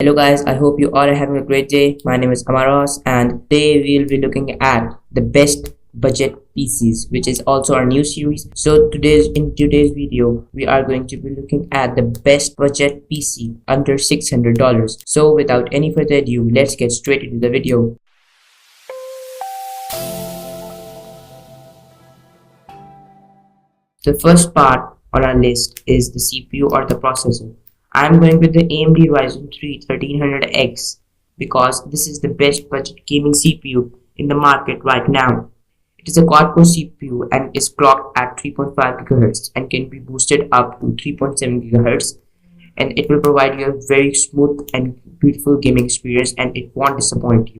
Hello guys, I hope you all are having a great day. My name is Amaros and today we'll be looking at the best budget PCs, which is also our new series. So in today's video we are going to be looking at the best budget PC under $600. So without any further ado, let's get straight into the video. The first part on our list is the CPU or the processor. I'm going with the AMD Ryzen 3 1300X because this is the best budget gaming CPU in the market right now. It is a quad-core CPU and is clocked at 3.5 GHz and can be boosted up to 3.7 GHz, and it will provide you a very smooth and beautiful gaming experience and it won't disappoint you.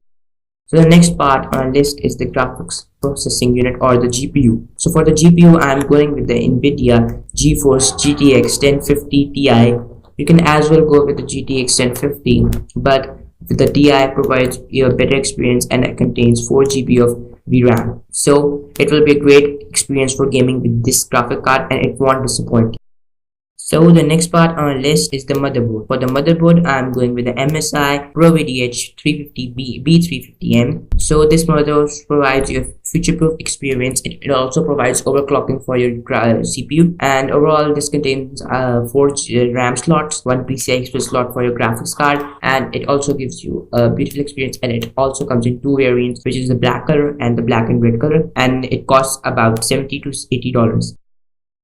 So the next part on our list is the graphics processing unit or the GPU. So for the GPU, I'm going with the NVIDIA GeForce GTX 1050 Ti. You can as well go with the GTX 1050, but the Ti provides you a better experience and it contains 4 GB of VRAM. So it will be a great experience for gaming with this graphic card and it won't disappoint you. So the next part on our list is the motherboard. For the motherboard, I'm going with the MSI ProVDH 350B B350M. So this motherboard provides you a future-proof experience. It also provides overclocking for your CPU, and overall this contains 4 RAM slots, 1 PCI Express slot for your graphics card, and it also gives you a beautiful experience. And it also comes in 2 variants, which is the black color and the black and red color, and it costs about $70 to $80.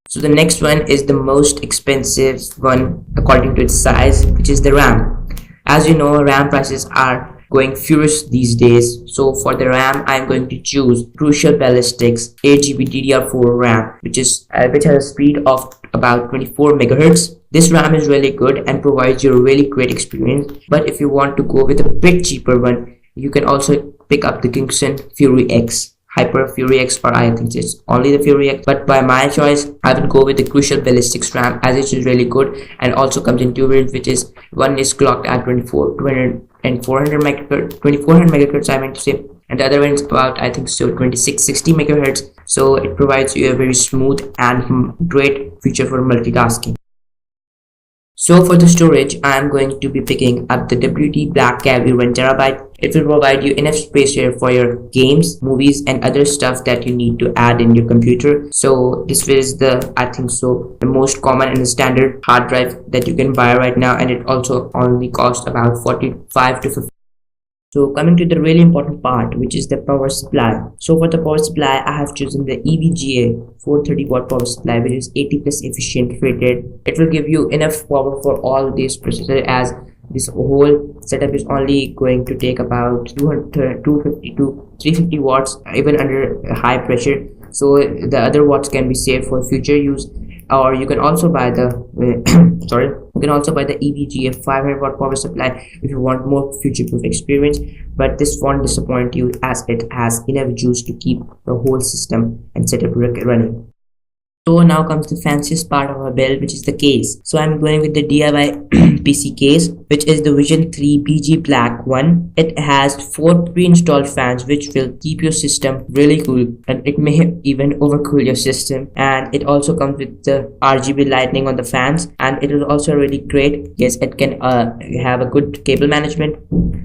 So the next one is the most expensive one according to its size, which is the RAM. As you know, RAM prices are going furious these days. So for the RAM, I'm going to choose Crucial Ballistics 8GB DDR4 RAM, which has a speed of about 24 MHz. This RAM is really good and provides you a really great experience. But if you want to go with a bit cheaper one, you can also pick up the Kingston Fury X. Hyper Fury X, or I think it's only the Fury X, but by my choice I would go with the Crucial Ballistics RAM, as it is really good and also comes in 2 variants, which is one is clocked at 2400 megahertz I meant to say, and the other one is about I think so 2660 megahertz. So it provides you a very smooth and great feature for multitasking. So for the storage, I am going to be picking up the WD Black Cavity 1TB. It will provide you enough space here for your games, movies and other stuff that you need to add in your computer. So this is the the most common and standard hard drive that you can buy right now, and it also only costs about 45 to 50. So coming to the really important part, which is the power supply. So for the power supply, I have chosen the EVGA 430 watt power supply, which is 80 plus efficient rated. It will give you enough power for all these processors, as this whole setup is only going to take about 250 to 350 watts even under high pressure. So the other watts can be saved for future use. Or you can also buy the EVGA 500 watt power supply if you want more future-proof experience, but this won't disappoint you as it has enough juice to keep the whole system and setup running. So now comes the fanciest part of our build, which is the case. So I'm going with the DIY PC case, which is the Vision 3 BG Black one. It has 4 pre-installed fans, which will keep your system really cool, and it may even overcool your system. And it also comes with the RGB lighting on the fans, and it is also really great. Yes, it can have a good cable management,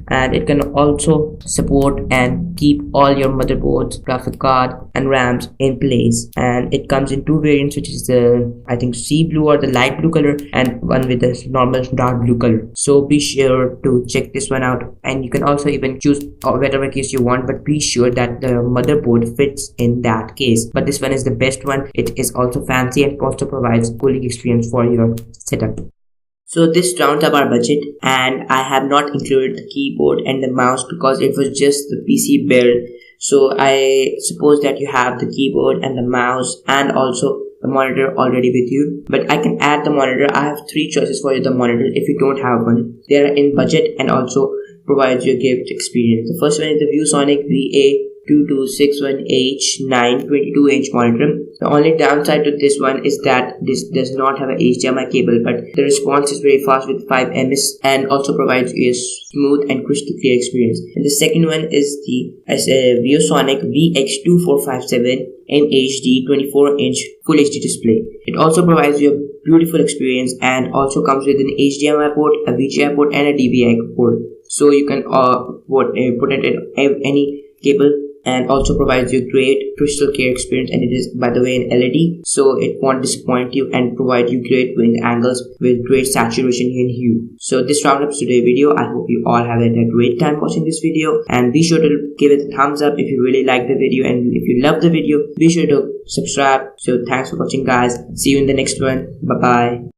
and it can also support and keep all your motherboards, graphic card and RAMs in place. And it comes in 2 variants, which is the sea blue or the light blue color, and one with the normal dark blue color. So be sure to check this one out, and you can also even choose whatever case you want, but be sure that the motherboard fits in that case. But this one is the best one. It is also fancy and also provides cooling experience for your setup. So this rounds up our budget, and I have not included the keyboard and the mouse because it was just the PC build. So I suppose that you have the keyboard and the mouse and also the monitor already with you, but I can add the monitor. I have 3 choices for the monitor if you don't have one. They are in budget and also provides you a great experience. The first one is the ViewSonic VA2261H9 22-inch monitor. The only downside to this one is that this does not have an HDMI cable, but the response is very fast with 5 ms and also provides you a smooth and crystal clear experience. And the second one is the ViewSonic VX2457 in HD 24-inch Full HD display. It also provides you a beautiful experience, and also comes with an HDMI port, a VGA port, and a DVI port. So you can put it in any cable, and also provides you great crystal clear experience, and it is by the way in LED, so it won't disappoint you and provide you great viewing angles with great saturation and hue. So this rounds up today's video. I hope you all have had a great time watching this video, and be sure to give it a thumbs up if you really like the video, and if you love the video, be sure to subscribe. So thanks for watching, guys. See you in the next one. Bye bye.